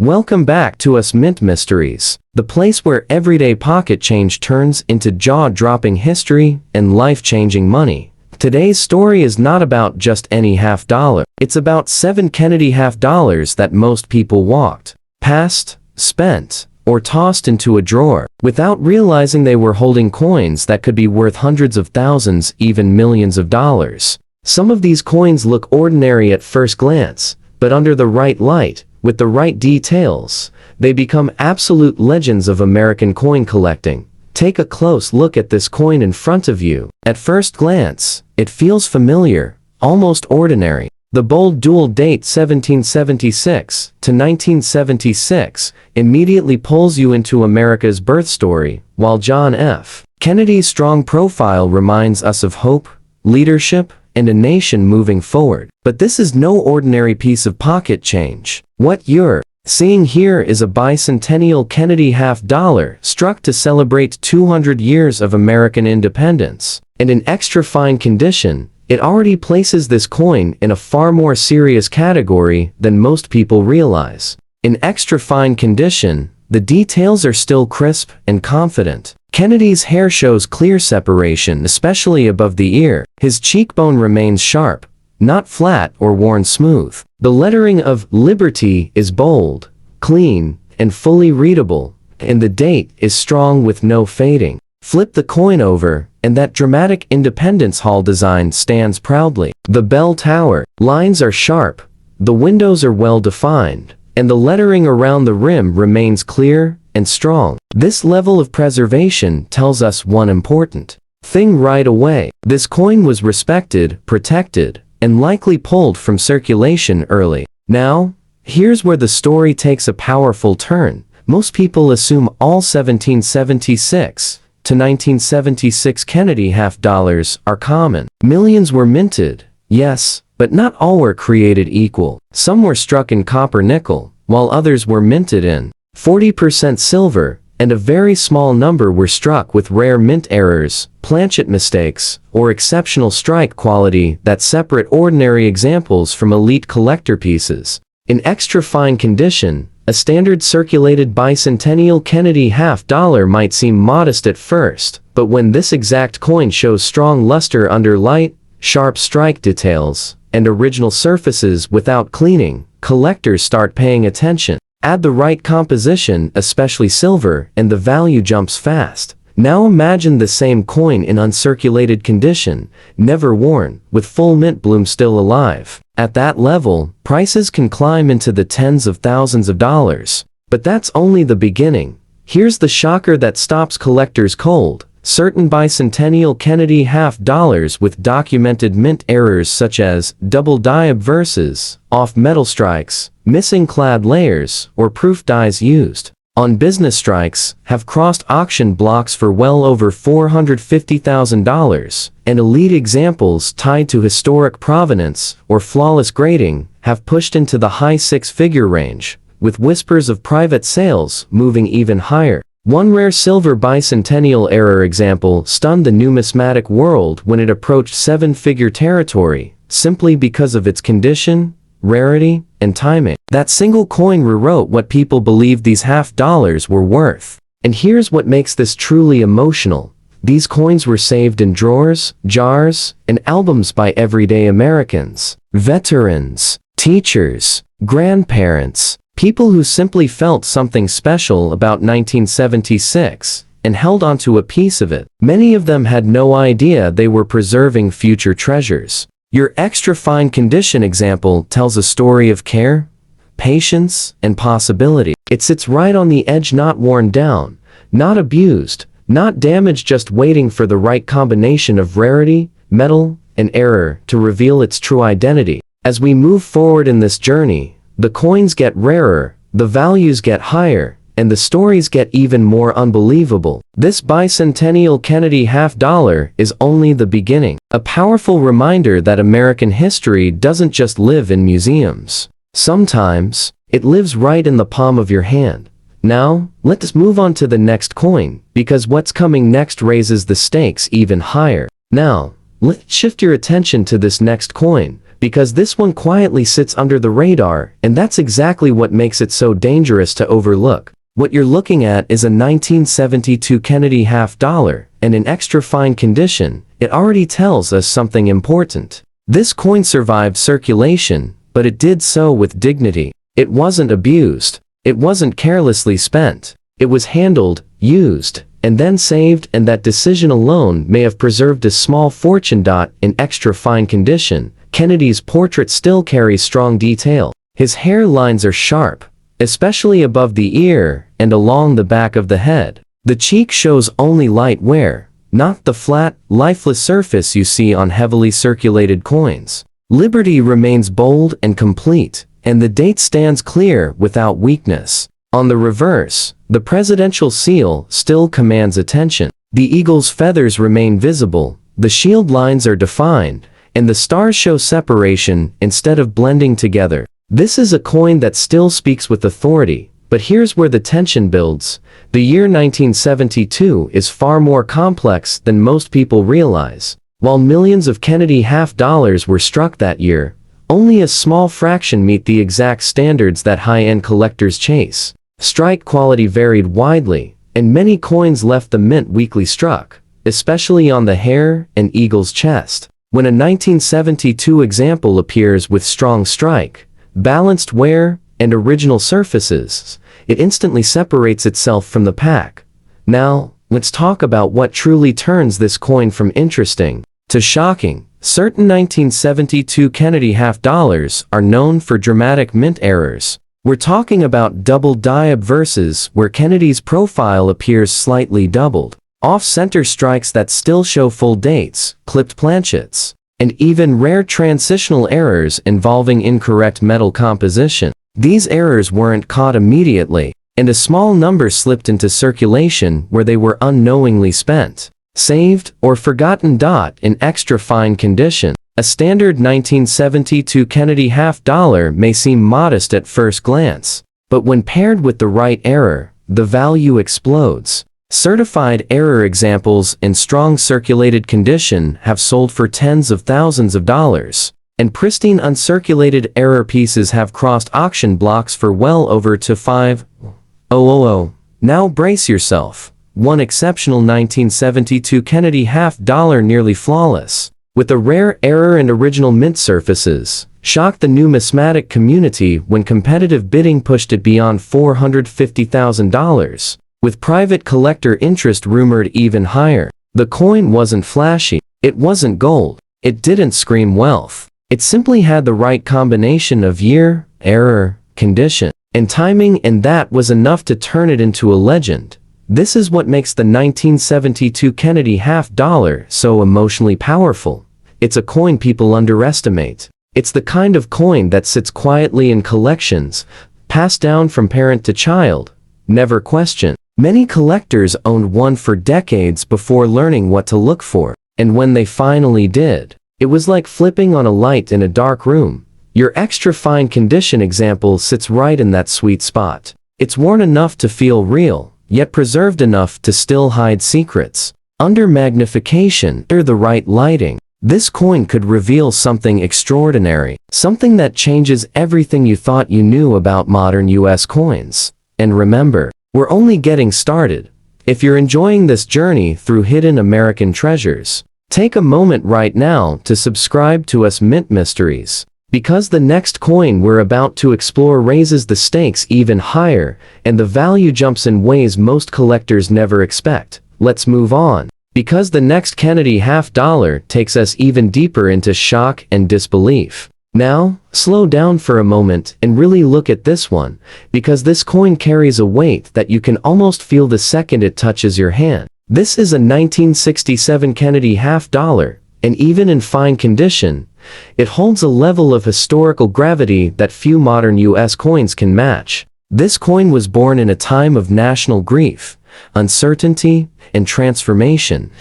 Welcome back to Us Mint Mysteries, the place where everyday pocket change turns into jaw-dropping history and life-changing money. Today's story is not about just any half dollar. It's about 7 Kennedy half dollars that most people walked past, spent, or tossed into a drawer, without realizing they were holding coins that could be worth hundreds of thousands, even millions of dollars. Some of these coins look ordinary at first glance, but under the right light, with the right details, they become absolute legends of American coin collecting. Take a close look at this coin in front of you. At first glance, it feels familiar, almost ordinary. The bold dual date 1776 to 1976 immediately pulls you into America's birth story, while John F. Kennedy's strong profile reminds us of hope, leadership, and a nation moving forward. But this is no ordinary piece of pocket change. What you're seeing here is a bicentennial Kennedy half dollar struck to celebrate 200 years of American independence. And in extra fine condition, it already places this coin in a far more serious category than most people realize. In extra fine condition, the details are still crisp and confident. Kennedy's hair shows clear separation, especially above the ear. His cheekbone remains sharp, not flat or worn smooth. The lettering of Liberty is bold, clean, and fully readable, and the date is strong with no fading. Flip the coin over, and that dramatic Independence Hall design stands proudly. The bell tower lines are sharp, the windows are well defined, and the lettering around the rim remains clear and strong. This level of preservation tells us one important thing right away. This coin was respected, protected, and likely pulled from circulation early. Now, here's where the story takes a powerful turn. Most people assume all 1776 to 1976 Kennedy half dollars are common. Millions were minted, yes, but not all were created equal. Some were struck in copper nickel, while others were minted in 40% silver, and a very small number were struck with rare mint errors, planchet mistakes, or exceptional strike quality that separate ordinary examples from elite collector pieces. In extra fine condition, a standard circulated bicentennial Kennedy half dollar might seem modest at first, but when this exact coin shows strong luster under light, sharp strike details, and original surfaces without cleaning, collectors start paying attention. Add the right composition, especially silver, and the value jumps fast. Now imagine the same coin in uncirculated condition, never worn, with full mint bloom still alive. At that level, prices can climb into the tens of thousands of dollars. But that's only the beginning. Here's the shocker that stops collectors cold. Certain bicentennial Kennedy half dollars with documented mint errors such as double die obverses, off metal strikes, missing clad layers, or proof dies used on business strikes have crossed auction blocks for well over $450,000, and elite examples tied to historic provenance or flawless grading have pushed into the high six-figure range, with whispers of private sales moving even higher. One rare silver bicentennial error example stunned the numismatic world when it approached seven-figure territory, simply because of its condition, rarity, and timing. That single coin rewrote what people believed these half dollars were worth. And here's what makes this truly emotional. These coins were saved in drawers, jars, and albums by everyday Americans, veterans, teachers, grandparents, people who simply felt something special about 1976 and held onto a piece of it. Many of them had no idea they were preserving future treasures. Your extra fine condition example tells a story of care, patience, and possibility. It sits right on the edge, not worn down, not abused, not damaged, just waiting for the right combination of rarity, metal, and error to reveal its true identity. As we move forward in this journey, the coins get rarer, the values get higher, and the stories get even more unbelievable. This bicentennial Kennedy half dollar is only the beginning. A powerful reminder that American history doesn't just live in museums. Sometimes, it lives right in the palm of your hand. Now, let's move on to the next coin, because what's coming next raises the stakes even higher. Now, let's shift your attention to this next coin, because this one quietly sits under the radar, and that's exactly what makes it so dangerous to overlook. What you're looking at is a 1972 Kennedy half dollar, and in extra fine condition. It already tells us something important. This coin survived circulation, but it did so with dignity. It wasn't abused. It wasn't carelessly spent. It was handled, used, and then saved, and that decision alone may have preserved a small fortune. In extra fine condition, Kennedy's portrait still carries strong detail. His hair lines are sharp, especially above the ear and along the back of the head. The cheek shows only light wear, not the flat, lifeless surface you see on heavily circulated coins. Liberty remains bold and complete, and the date stands clear without weakness. On the reverse, the presidential seal still commands attention. The eagle's feathers remain visible, the shield lines are defined, and the stars show separation instead of blending together. This is a coin that still speaks with authority. But here's where the tension builds. The year 1972 is far more complex than most people realize. While millions of Kennedy half dollars were struck that year, only a small fraction meet the exact standards that high-end collectors chase. Strike quality varied widely, and many coins left the mint weakly struck, especially on the hair and eagle's chest. When a 1972 example appears with strong strike, balanced wear, and original surfaces, it instantly separates itself from the pack. Now, let's talk about what truly turns this coin from interesting to shocking. Certain 1972 Kennedy half dollars are known for dramatic mint errors. We're talking about double die obverses where Kennedy's profile appears slightly doubled, off-center strikes that still show full dates, clipped planchets, and even rare transitional errors involving incorrect metal composition. These errors weren't caught immediately, and a small number slipped into circulation where they were unknowingly spent, saved, or forgotten. In extra fine condition, a standard 1972 Kennedy half dollar may seem modest at first glance, but when paired with the right error, the value explodes. Certified error examples in strong circulated condition have sold for tens of thousands of dollars. And pristine uncirculated error pieces have crossed auction blocks for well over $5,000. Now brace yourself. One exceptional 1972 Kennedy half dollar nearly flawless, with a rare error and original mint surfaces, shocked the numismatic community when competitive bidding pushed it beyond $450,000, with private collector interest rumored even higher. The coin wasn't flashy. It wasn't gold. It didn't scream wealth. It simply had the right combination of year, error, condition, and timing, and that was enough to turn it into a legend. This is what makes the 1972 Kennedy half dollar so emotionally powerful. It's a coin people underestimate. It's the kind of coin that sits quietly in collections, passed down from parent to child, never questioned. Many collectors owned one for decades before learning what to look for, and when they finally did, it was like flipping on a light in a dark room. Your extra fine condition example sits right in that sweet spot. It's worn enough to feel real, yet preserved enough to still hide secrets. Under magnification or the right lighting, this coin could reveal something extraordinary, something that changes everything you thought you knew about modern US coins. And remember, we're only getting started. If you're enjoying this journey through hidden American treasures, take a moment right now to subscribe to us Mint Mysteries, because the next coin we're about to explore raises the stakes even higher, and the value jumps in ways most collectors never expect. Let's move on, because the next Kennedy half dollar takes us even deeper into shock and disbelief. Now, slow down for a moment and really look at this one, because this coin carries a weight that you can almost feel the second it touches your hand. This is a 1967 Kennedy half dollar, and even in fine condition, it holds a level of historical gravity that few modern US coins can match. This coin was born in a time of national grief, uncertainty, and transformation,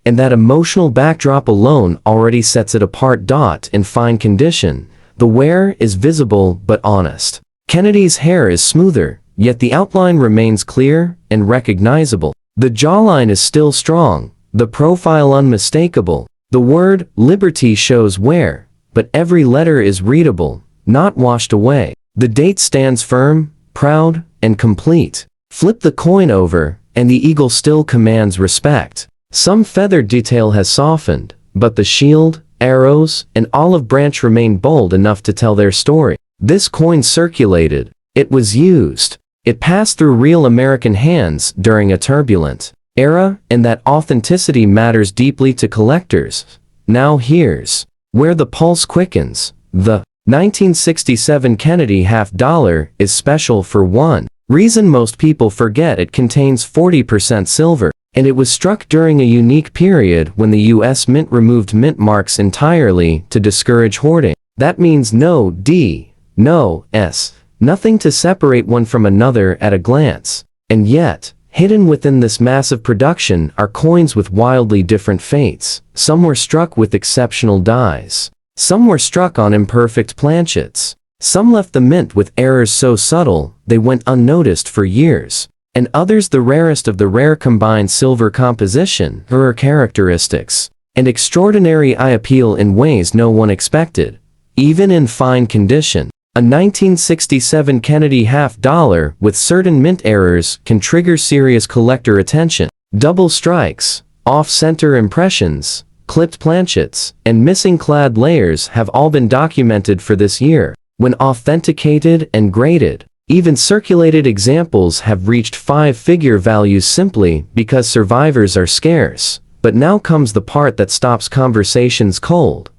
and that emotional backdrop alone already sets it apart. In fine condition, the wear is visible but honest. Kennedy's hair is smoother, yet the outline remains clear and recognizable. The jawline is still strong, the profile unmistakable. The word liberty shows wear, but every letter is readable, not washed away. The date stands firm, proud, and complete. Flip the coin over, and the eagle still commands respect. Some feathered detail has softened, but the shield, arrows, and olive branch remain bold enough to tell their story. This coin circulated. It was used. It passed through real American hands during a turbulent era, and that authenticity matters deeply to collectors. Now here's where the pulse quickens. The 1967 Kennedy half-dollar is special for one reason: most people forget it contains 40% silver, and it was struck during a unique period when the U.S. Mint removed mint marks entirely to discourage hoarding. That means no D, no S, nothing to separate one from another at a glance. And yet, hidden within this massive production are coins with wildly different fates. Some were struck with exceptional dies. Some were struck on imperfect planchets. Some left the mint with errors so subtle they went unnoticed for years. And others the rarest of the rare combined silver composition, rare characteristics, and extraordinary eye appeal in ways no one expected. Even in fine condition, a 1967 Kennedy half-dollar with certain mint errors can trigger serious collector attention. Double strikes, off-center impressions, clipped planchets, and missing clad layers have all been documented for this year. When authenticated and graded, even circulated examples have reached five-figure values simply because survivors are scarce. But now comes the part that stops conversations cold.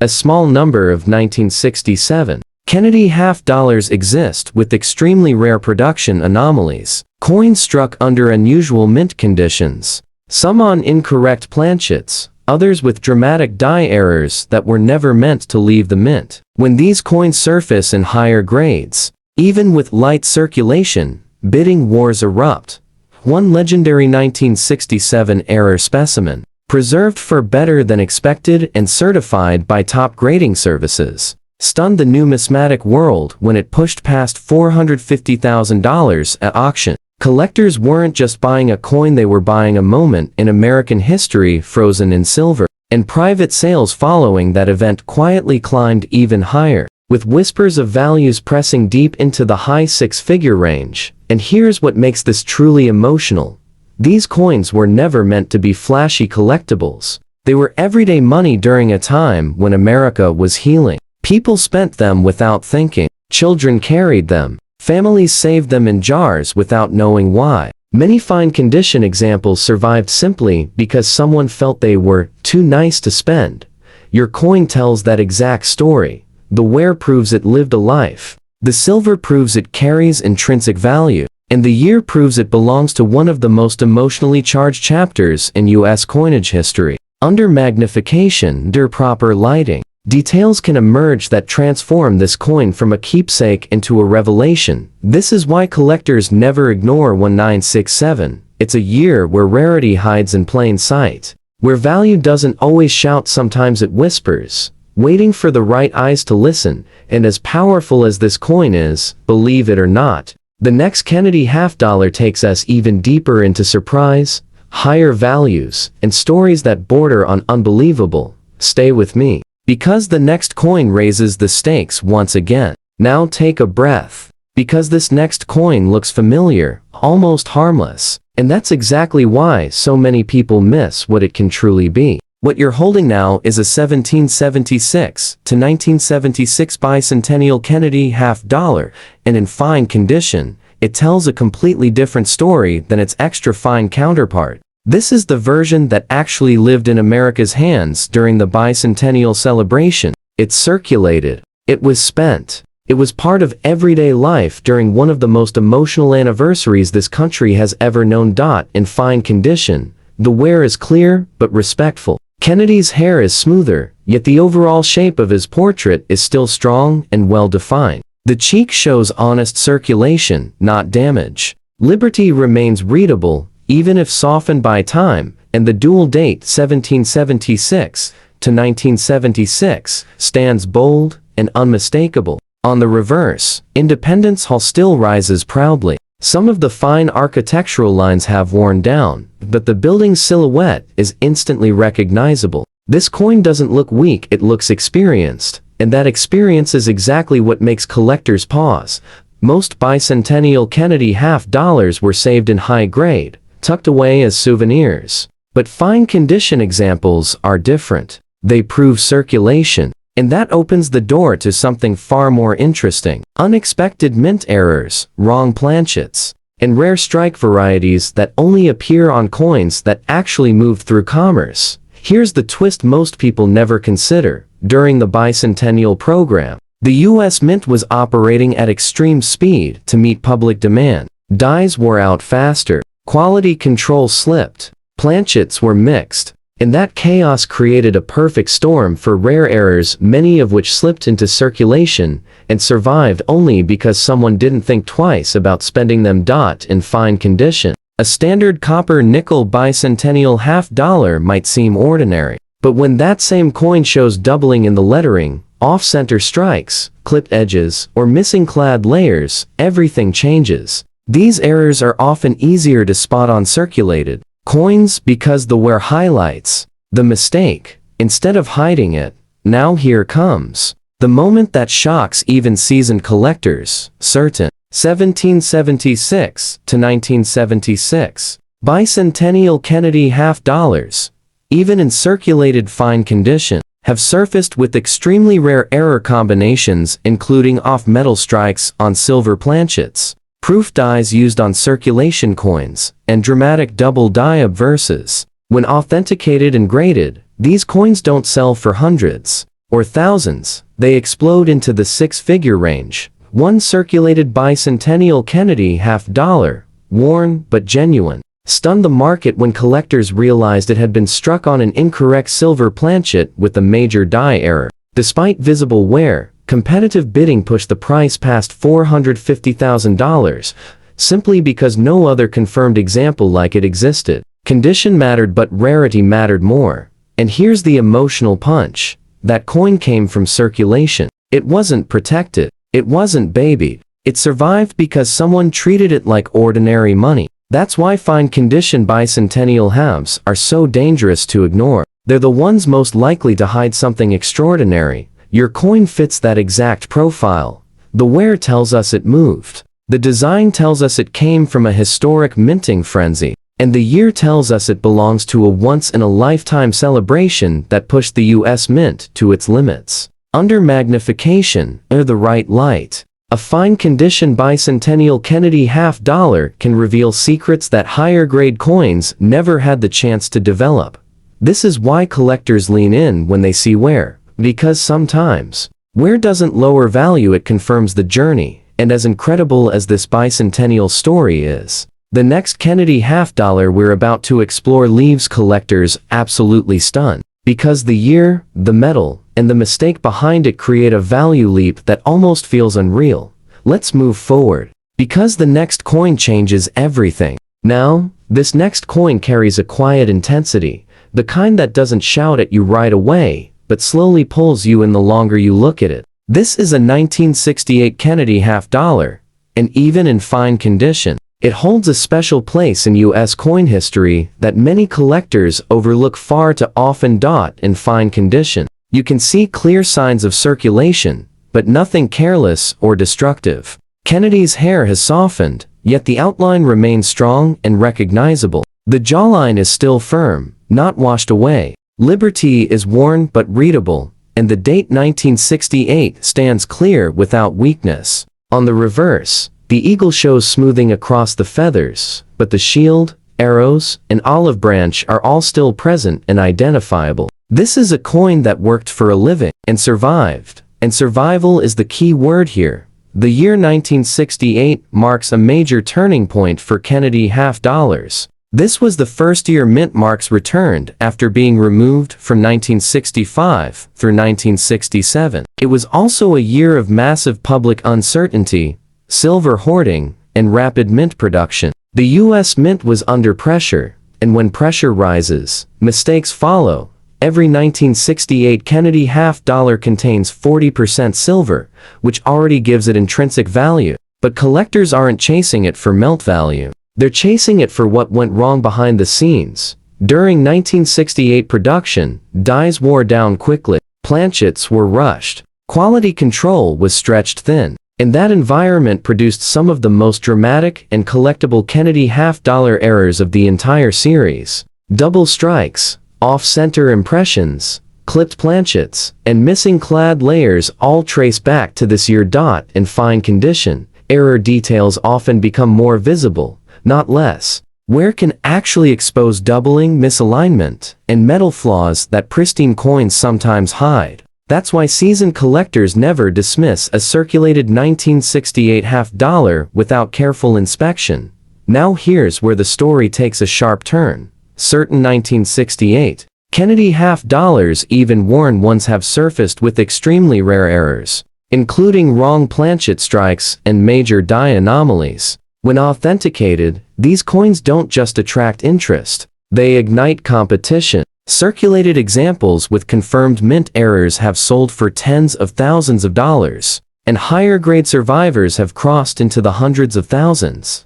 A small number of 1967 Kennedy half-dollars exist with extremely rare production anomalies. Coins struck under unusual mint conditions. Some on incorrect planchets, others with dramatic die errors that were never meant to leave the mint. When these coins surface in higher grades, even with light circulation, bidding wars erupt. One legendary 1967 error specimen, preserved for better than expected and certified by top grading services, stunned the numismatic world when it pushed past $450,000 at auction. Collectors weren't just buying a coin, they were buying a moment in American history frozen in silver, and private sales following that event quietly climbed even higher, with whispers of values pressing deep into the high six-figure range. And here's what makes this truly emotional. These coins were never meant to be flashy collectibles. They were everyday money during a time when America was healing. People spent them without thinking. Children carried them. Families saved them in jars without knowing why. Many fine condition examples survived simply because someone felt they were too nice to spend. Your coin tells that exact story. The wear proves it lived a life. The silver proves it carries intrinsic value. And the year proves it belongs to one of the most emotionally charged chapters in U.S. coinage history. Under magnification, under proper lighting, details can emerge that transform this coin from a keepsake into a revelation. This is why collectors never ignore 1967. It's a year where rarity hides in plain sight, where value doesn't always shout, sometimes it whispers, waiting for the right eyes to listen. And as powerful as this coin is, believe it or not, the next Kennedy half-dollar takes us even deeper into surprise, higher values, and stories that border on unbelievable. Stay with me, because the next coin raises the stakes once again. Now take a breath, because this next coin looks familiar, almost harmless, and that's exactly why so many people miss what it can truly be. What you're holding now is a 1776 to 1976 bicentennial Kennedy half-dollar, and in fine condition, it tells a completely different story than its extra fine counterpart. This is the version that actually lived in America's hands during the bicentennial celebration. It circulated. It was spent. It was part of everyday life during one of the most emotional anniversaries this country has ever known. In fine condition, the wear is clear but respectful. Kennedy's hair is smoother, yet the overall shape of his portrait is still strong and well-defined. The cheek shows honest circulation, not damage. Liberty remains readable, even if softened by time, and the dual date 1776 to 1976 stands bold and unmistakable. On the reverse, Independence Hall still rises proudly. Some of the fine architectural lines have worn down, but the building's silhouette is instantly recognizable. This coin doesn't look weak, it looks experienced, and that experience is exactly what makes collectors pause. Most bicentennial Kennedy half dollars were saved in high grade, tucked away as souvenirs. But fine condition examples are different. They prove circulation, and that opens the door to something far more interesting: unexpected mint errors, wrong planchets, and rare strike varieties that only appear on coins that actually move through commerce. Here's the twist most people never consider. During the bicentennial program, the U.S. Mint was operating at extreme speed to meet public demand. Dies wore out faster, quality control slipped, planchets were mixed, and that chaos created a perfect storm for rare errors, many of which slipped into circulation and survived only because someone didn't think twice about spending them. In fine condition, a standard copper-nickel bicentennial half dollar might seem ordinary, but when that same coin shows doubling in the lettering, off-center strikes, clipped edges, or missing clad layers, everything changes. These errors are often easier to spot on circulated coins because the wear highlights the mistake instead of hiding it. Now here comes the moment that shocks even seasoned collectors. Certain 1776 to 1976 bicentennial Kennedy half dollars, even in circulated fine condition, have surfaced with extremely rare error combinations, including off-metal strikes on silver planchets, proof dies used on circulation coins, and dramatic double die obverses. When authenticated and graded, these coins don't sell for hundreds or thousands, they explode into the six-figure range. One circulated bicentennial Kennedy half dollar, worn but genuine, stunned the market when collectors realized it had been struck on an incorrect silver planchet with a major die error. Despite visible wear, competitive bidding pushed the price past $450,000, simply because no other confirmed example like it existed. Condition mattered, but rarity mattered more. And here's the emotional punch: that coin came from circulation. It wasn't protected. It wasn't babied. It survived because someone treated it like ordinary money. That's why fine condition bicentennial halves are so dangerous to ignore. They're the ones most likely to hide something extraordinary. Your coin fits that exact profile. The wear tells us it moved. The design tells us it came from a historic minting frenzy. And the year tells us it belongs to a once-in-a-lifetime celebration that pushed the U.S. Mint to its limits. Under magnification, or the right light, a fine condition bicentennial Kennedy half dollar can reveal secrets that higher grade coins never had the chance to develop. This is why collectors lean in when they see wear, because sometimes wear doesn't lower value, it confirms the journey. And as incredible as this bicentennial story is, the next Kennedy half dollar we're about to explore leaves collectors absolutely stunned, because the year, the metal, and the mistake behind it create a value leap that almost feels unreal. Let's move forward, because the next coin changes everything. Now, this next coin carries a quiet intensity, the kind that doesn't shout at you right away, but slowly pulls you in the longer you look at it. This is a 1968 Kennedy half dollar, and even in fine condition, it holds a special place in U.S. coin history that many collectors overlook far too often. In fine condition, you can see clear signs of circulation, but nothing careless or destructive. Kennedy's hair has softened, yet the outline remains strong and recognizable. The jawline is still firm, not washed away. Liberty is worn but readable, and the date 1968 stands clear without weakness. On the reverse, the eagle shows smoothing across the feathers, but the shield, arrows, and olive branch are all still present and identifiable. This is a coin that worked for a living and survived, and survival is the key word here. The year 1968 marks a major turning point for Kennedy half dollars. This was the first year mint marks returned after being removed from 1965 through 1967. It was also a year of massive public uncertainty, silver hoarding, and rapid mint production. The U.S. Mint was under pressure, and when pressure rises, mistakes follow. Every 1968 Kennedy half dollar contains 40% silver, which already gives it intrinsic value. But collectors aren't chasing it for melt value. They're chasing it for what went wrong behind the scenes. During 1968 production, dies wore down quickly, planchets were rushed, quality control was stretched thin, and that environment produced some of the most dramatic and collectible Kennedy half-dollar errors of the entire series. Double strikes, off-center impressions, clipped planchets, and missing clad layers all trace back to this year. In fine condition, error details often become more visible, not less. Wear can actually expose doubling, misalignment, and metal flaws that pristine coins sometimes hide. That's why seasoned collectors never dismiss a circulated 1968 half-dollar without careful inspection. Now here's where the story takes a sharp turn. Certain 1968 Kennedy half-dollars, even worn ones, have surfaced with extremely rare errors, including wrong planchet strikes and major die anomalies. When authenticated, these coins don't just attract interest, they ignite competition. Circulated examples with confirmed mint errors have sold for tens of thousands of dollars, and higher-grade survivors have crossed into the hundreds of thousands.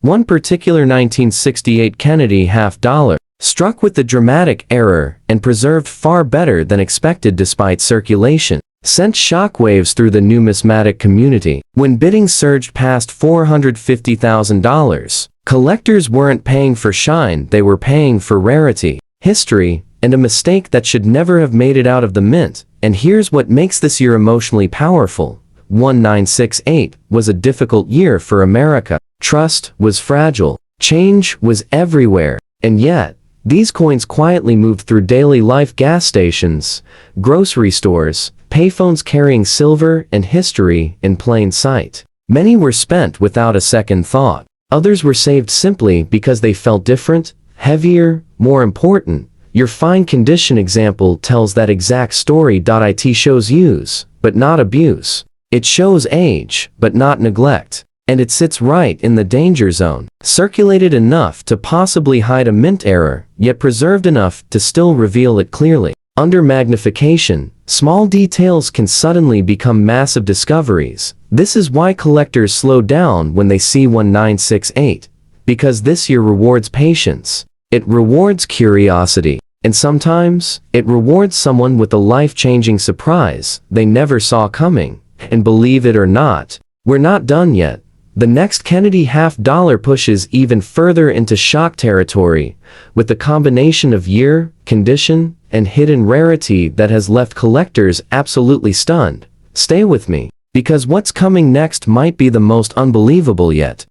One particular 1968 Kennedy half-dollar struck with the dramatic error and preserved far better than expected despite circulation, sent shockwaves through the numismatic community. When bidding surged past $450,000, collectors weren't paying for shine, they were paying for rarity, history, and a mistake that should never have made it out of the mint. And here's what makes this year emotionally powerful. 1968 was a difficult year for America. Trust was fragile, change was everywhere, and yet, these coins quietly moved through daily life: gas stations, grocery stores, payphones carrying silver and history in plain sight. Many were spent without a second thought. Others were saved simply because they felt different, heavier, more important. Your fine condition example tells that exact story. It shows use, but not abuse. It shows age, but not neglect. And it sits right in the danger zone, circulated enough to possibly hide a mint error, yet preserved enough to still reveal it clearly. Under magnification, small details can suddenly become massive discoveries. This is why collectors slow down when they see 1968. Because this year rewards patience. It rewards curiosity. And sometimes, it rewards someone with a life-changing surprise they never saw coming. And believe it or not, we're not done yet. The next Kennedy half-dollar pushes even further into shock territory, with the combination of year, condition, and hidden rarity that has left collectors absolutely stunned. Stay with me, because what's coming next might be the most unbelievable yet.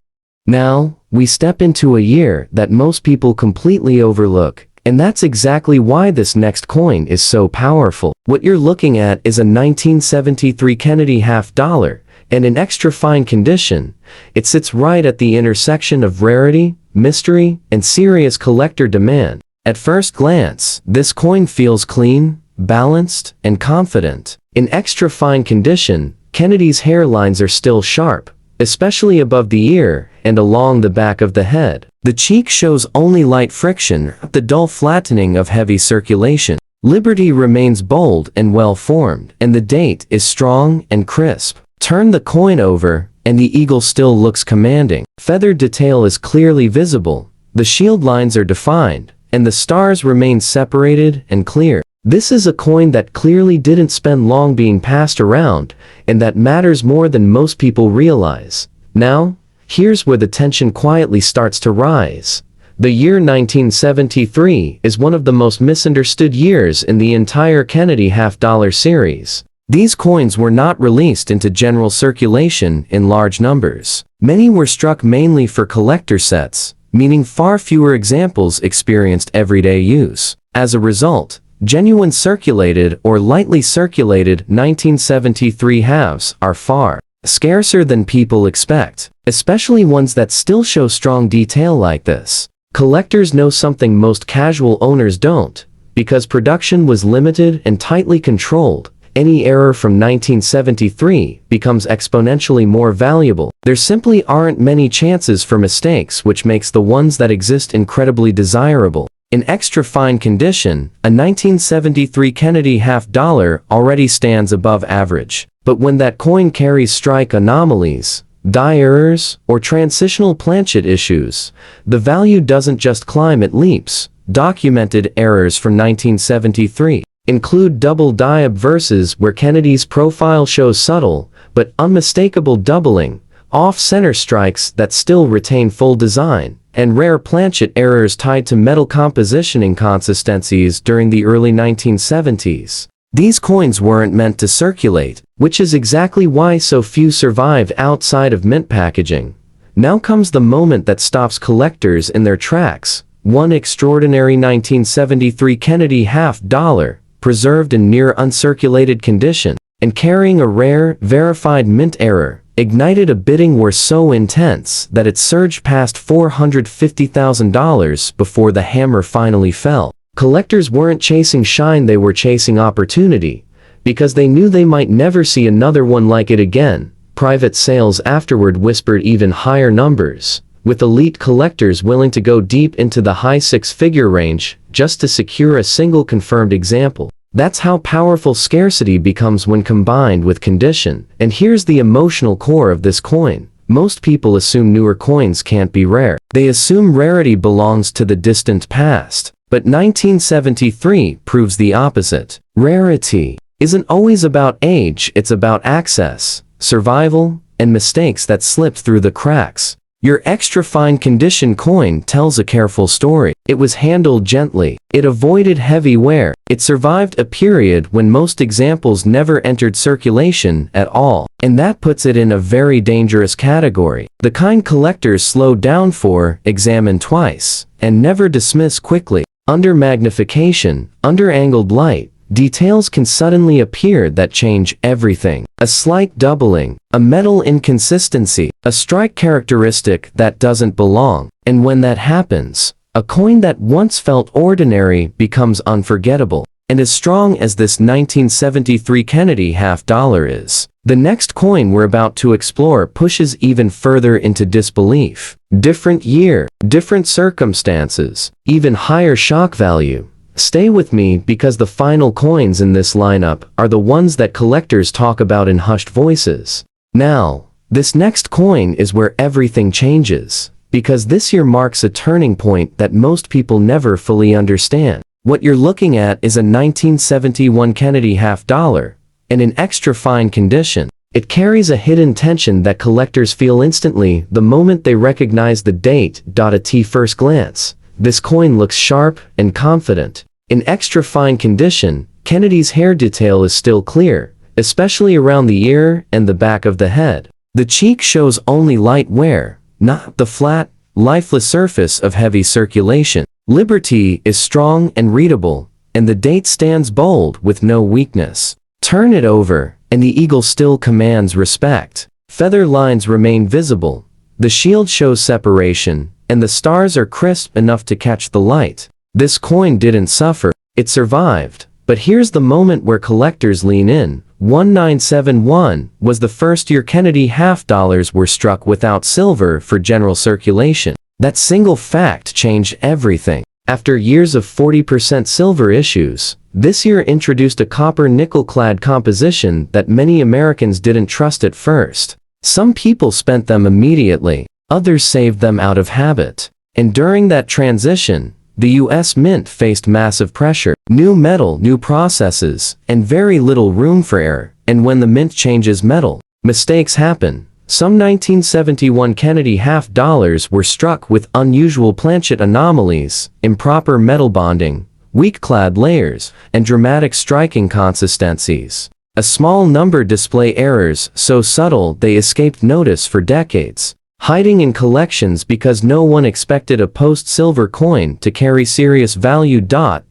Now, we step into a year that most people completely overlook, and that's exactly why this next coin is so powerful. What you're looking at is a 1973 Kennedy half-dollar, and in extra fine condition. It sits right at the intersection of rarity, mystery, and serious collector demand. At first glance, this coin feels clean, balanced, and confident. In extra fine condition, Kennedy's hairlines are still sharp, especially above the ear and along the back of the head. The cheek shows only light friction, the dull flattening of heavy circulation. Liberty remains bold and well-formed, and the date is strong and crisp. Turn the coin over, and the eagle still looks commanding. Feathered detail is clearly visible, the shield lines are defined, and the stars remain separated and clear. This is a coin that clearly didn't spend long being passed around, and that matters more than most people realize. Now, here's where the tension quietly starts to rise. The year 1973 is one of the most misunderstood years in the entire Kennedy half-dollar series. These coins were not released into general circulation in large numbers. Many were struck mainly for collector sets, meaning far fewer examples experienced everyday use. As a result, genuine circulated or lightly circulated 1973 halves are far scarcer than people expect, especially ones that still show strong detail like this. Collectors know something most casual owners don't. Because production was limited and tightly controlled, any error from 1973 becomes exponentially more valuable. There simply aren't many chances for mistakes, which makes the ones that exist incredibly desirable. In extra fine condition, a 1973 Kennedy half-dollar already stands above average. But when that coin carries strike anomalies, die errors, or transitional planchet issues, the value doesn't just climb, it leaps. Documented errors from 1973 include double die obverses where Kennedy's profile shows subtle but unmistakable doubling, off-center strikes that still retain full design, and rare planchet errors tied to metal composition inconsistencies during the early 1970s. These coins weren't meant to circulate, which is exactly why so few survived outside of mint packaging. Now comes the moment that stops collectors in their tracks. One extraordinary 1973 Kennedy half-dollar, preserved in near uncirculated condition, and carrying a rare, verified mint error, ignited a bidding war so intense that it surged past $450,000 before the hammer finally fell. Collectors weren't chasing shine, they were chasing opportunity, because they knew they might never see another one like it again. Private sales afterward whispered even higher numbers, with elite collectors willing to go deep into the high six-figure range just to secure a single confirmed example. That's how powerful scarcity becomes when combined with condition. And here's the emotional core of this coin. Most people assume newer coins can't be rare. They assume rarity belongs to the distant past. But 1973 proves the opposite. Rarity isn't always about age, it's about access, survival, and mistakes that slipped through the cracks. Your extra fine condition coin tells a careful story. It was handled gently. It avoided heavy wear. It survived a period when most examples never entered circulation at all. And that puts it in a very dangerous category. The kind collectors slow down for, examine twice, and never dismiss quickly. Under magnification, under angled light, details can suddenly appear that change everything. A slight doubling, a metal inconsistency, a strike characteristic that doesn't belong. And when that happens, a coin that once felt ordinary becomes unforgettable. And as strong as this 1973 Kennedy half-dollar is, the next coin we're about to explore pushes even further into disbelief. Different year, different circumstances, even higher shock value. Stay with me because the final coins in this lineup are the ones that collectors talk about in hushed voices. Now, this next coin is where everything changes, because this year marks a turning point that most people never fully understand. What you're looking at is a 1971 Kennedy half-dollar, and in extra fine condition. It carries a hidden tension that collectors feel instantly the moment they recognize the date. At first glance, this coin looks sharp and confident. In extra fine condition, Kennedy's hair detail is still clear, especially around the ear and the back of the head. The cheek shows only light wear, not the flat, lifeless surface of heavy circulation. Liberty is strong and readable, and the date stands bold with no weakness. Turn it over, and the eagle still commands respect. Feather lines remain visible, the shield shows separation, and the stars are crisp enough to catch the light. This coin didn't suffer, it survived. But here's the moment where collectors lean in. 1971 was the first year Kennedy half-dollars were struck without silver for general circulation. That single fact changed everything. After years of 40% silver issues, this year introduced a copper nickel-clad composition that many Americans didn't trust at first. Some people spent them immediately, others saved them out of habit. And during that transition, the U.S. Mint faced massive pressure. New metal, new processes, and very little room for error. And when the mint changes metal, mistakes happen. Some 1971 Kennedy half-dollars were struck with unusual planchet anomalies, improper metal bonding, weak-clad layers, and dramatic striking inconsistencies. A small number display errors so subtle they escaped notice for decades, hiding in collections because no one expected a post-silver coin to carry serious value.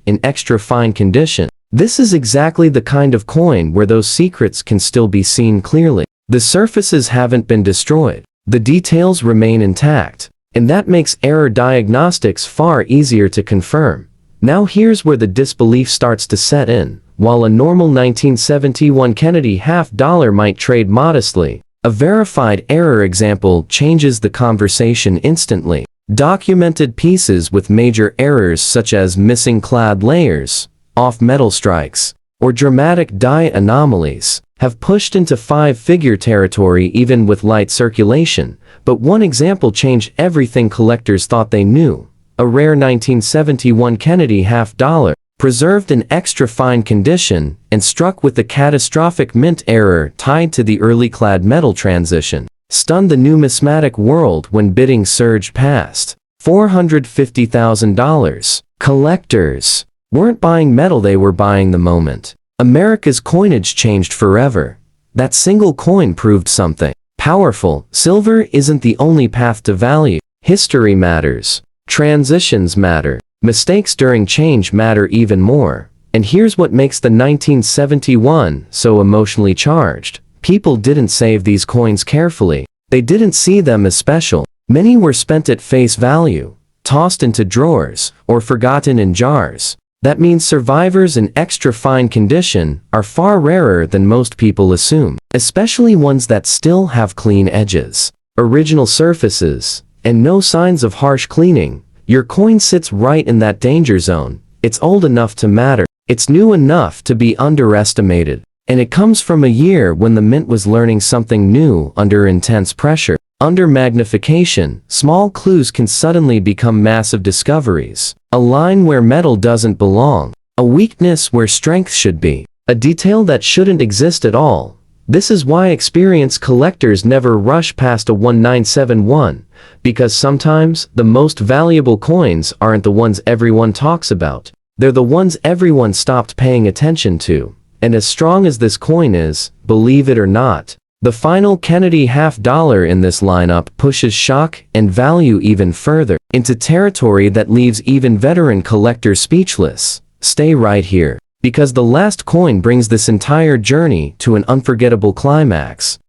In extra fine condition, this is exactly the kind of coin where those secrets can still be seen clearly. The surfaces haven't been destroyed, the details remain intact, and that makes error diagnostics far easier to confirm. Now here's where the disbelief starts to set in. While a normal 1971 Kennedy half-dollar might trade modestly, a verified error example changes the conversation instantly. Documented pieces with major errors such as missing clad layers, off-metal strikes, or dramatic die anomalies have pushed into five-figure territory even with light circulation. But one example changed everything collectors thought they knew. A a rare 1971 Kennedy half-dollar, preserved in extra fine condition and struck with the catastrophic mint error tied to the early clad metal transition, stunned the numismatic world when bidding surged past $450,000. Collectors weren't buying metal, they were buying the moment. America's coinage changed forever. That single coin proved something powerful. Silver isn't the only path to value. History matters. Transitions matter. Mistakes during change matter even more. And here's what makes the 1971 so emotionally charged. People didn't save these coins carefully. They didn't see them as special. Many were spent at face value, tossed into drawers, or forgotten in jars. That means survivors in extra fine condition are far rarer than most people assume, especially ones that still have clean edges, original surfaces, and no signs of harsh cleaning. Your coin sits right in that danger zone. It's old enough to matter. It's new enough to be underestimated. And it comes from a year when the mint was learning something new under intense pressure. Under magnification, small clues can suddenly become massive discoveries. A line where metal doesn't belong. A weakness where strength should be. A detail that shouldn't exist at all. This is why experienced collectors never rush past a 1971, because sometimes the most valuable coins aren't the ones everyone talks about. They're the ones everyone stopped paying attention to. And as strong as this coin is, believe it or not, the final Kennedy half-dollar in this lineup pushes shock and value even further into territory that leaves even veteran collectors speechless. Stay right here, because the last coin brings this entire journey to an unforgettable climax.